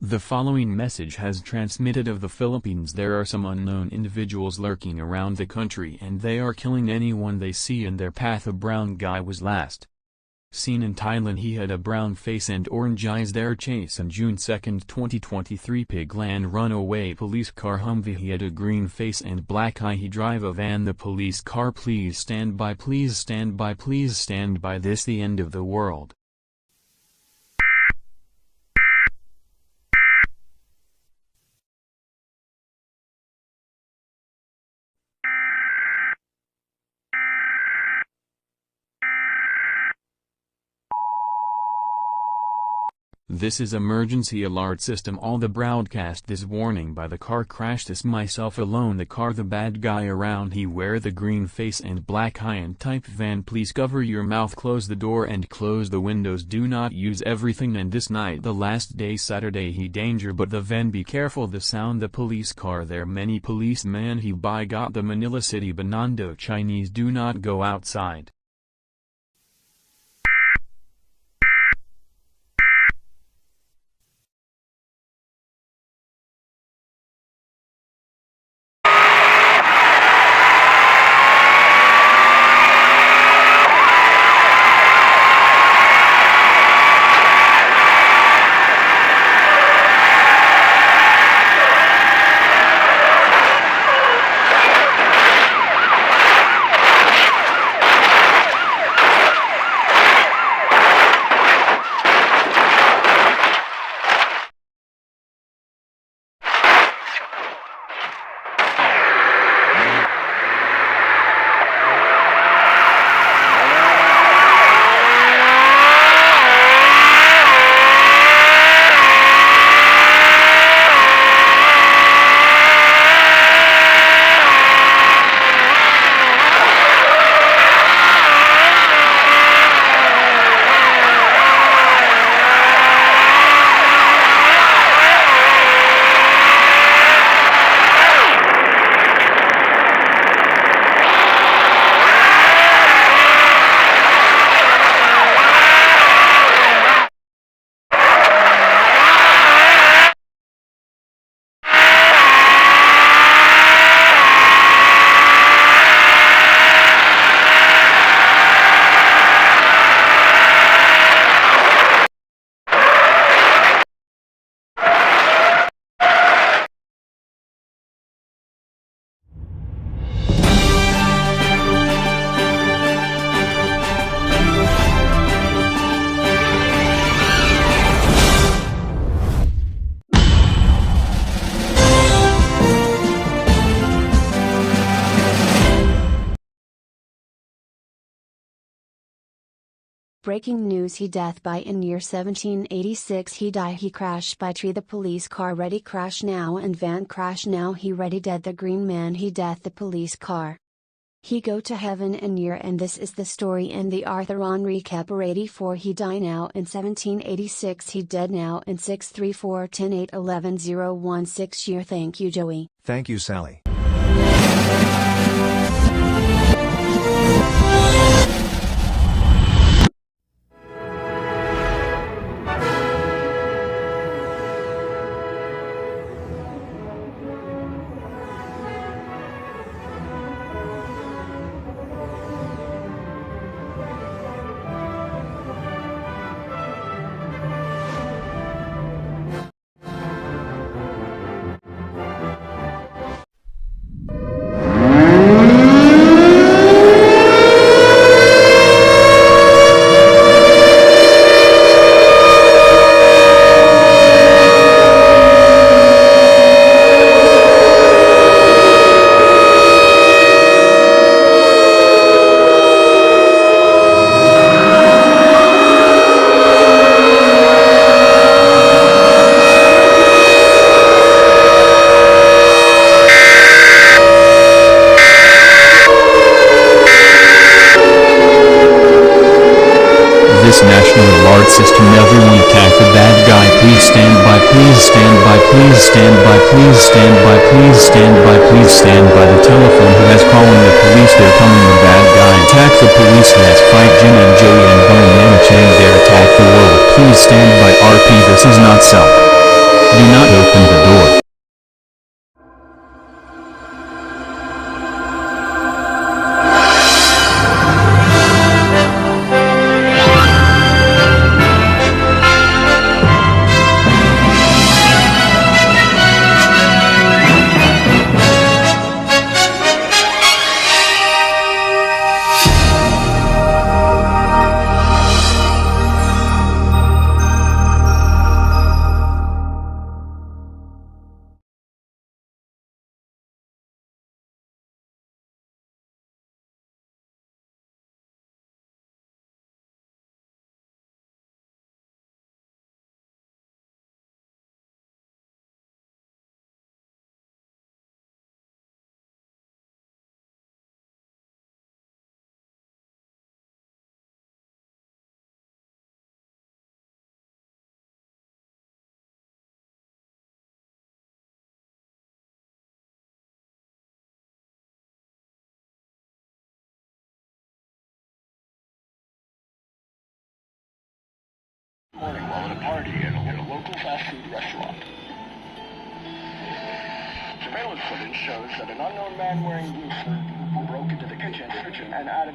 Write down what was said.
The following message has transmitted of the Philippines. There are some unknown individuals lurking around the country and they are killing anyone they see in their path. A brown guy was last seen in Thailand. He had a brown face and orange eyes. Their chase on June 2, 2023. Pigland runaway police car Humvee. He had a green face and black eye. He drive a van. The police car. Please stand by. Please stand by. Please stand by. This the end of the world. This is emergency alert system. All the broadcast this warning by the car crash. This myself alone. The car. The bad guy around. He wear the green face and black eye and type van. Please cover your mouth. Close the door and close the windows. Do not use everything. And this night the last day Saturday he danger but the van. Be careful. The sound. The police car. There many policemen. He by got the Manila City. Binondo Chinese. Do not go outside. Breaking news. He death by in year 1786. He die. He crash by tree. The police car ready crash now and van crash now. He ready dead. The green man. He death. The police car. He go to heaven in year. And this is the story in the Arthur on recap. 84. He die now in 1786. He dead now in 634-10-8-11-016 year. Thank you, Joey. Thank you, Sally. System. Everyone attack the bad guy. Please stand by. Please stand by. Please stand by. Please stand by. Please stand by. Please stand by. The telephone. Who has calling the police? They're coming. The bad guy. Attack the police. Has fight Jin and Joey and Bone and Chang. There attack the world. Please stand by. RP. This is not self. Do not open the door. Morning while at a party at a local fast food restaurant. Surveillance footage shows that an unknown man wearing blue suit broke into the kitchen and added